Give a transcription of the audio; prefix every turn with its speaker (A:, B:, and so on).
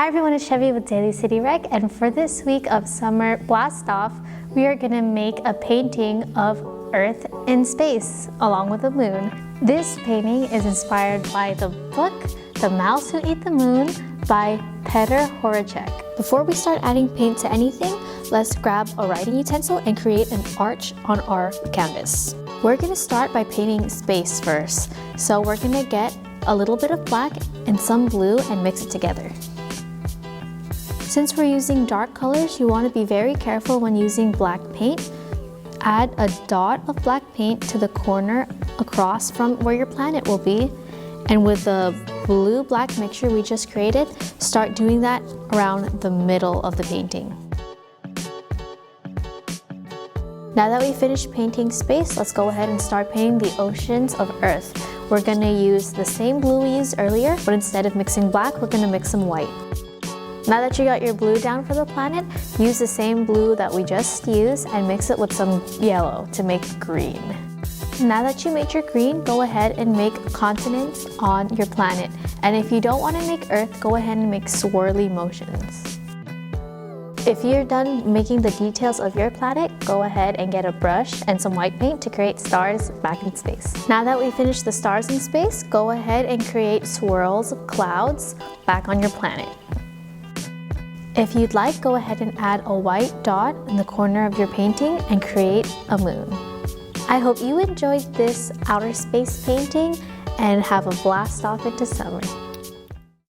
A: Hi everyone, it's Chevy with Daly City Rec, and for this week of Summer Blast Off, we are going to make a painting of Earth in space along with the moon. This painting is inspired by the book The Mouse Who Ate the Moon by Petr Horacek. Before we start adding paint to anything, let's grab a writing utensil and create an arch on our canvas. We're going to start by painting space first. So we're going to get a little bit of black and some blue and mix it together. Since we're using dark colors, you want to be very careful when using black paint. Add a dot of black paint to the corner across from where your planet will be. And with the blue-black mixture we just created, start doing that around the middle of the painting. Now that we finished painting space, let's go ahead and start painting the oceans of Earth. We're going to use the same blue we used earlier, but instead of mixing black, we're going to mix some white. Now that you got your blue down for the planet, use the same blue that we just used and mix it with some yellow to make green. Now that you made your green, go ahead and make continents on your planet. And if you don't want to make Earth, go ahead and make swirly motions. If you're done making the details of your planet, go ahead and get a brush and some white paint to create stars back in space. Now that we finished the stars in space, go ahead and create swirls of clouds back on your planet. If you'd like, go ahead and add a white dot in the corner of your painting and create a moon. I hope you enjoyed this outer space painting and have a blast off into summer.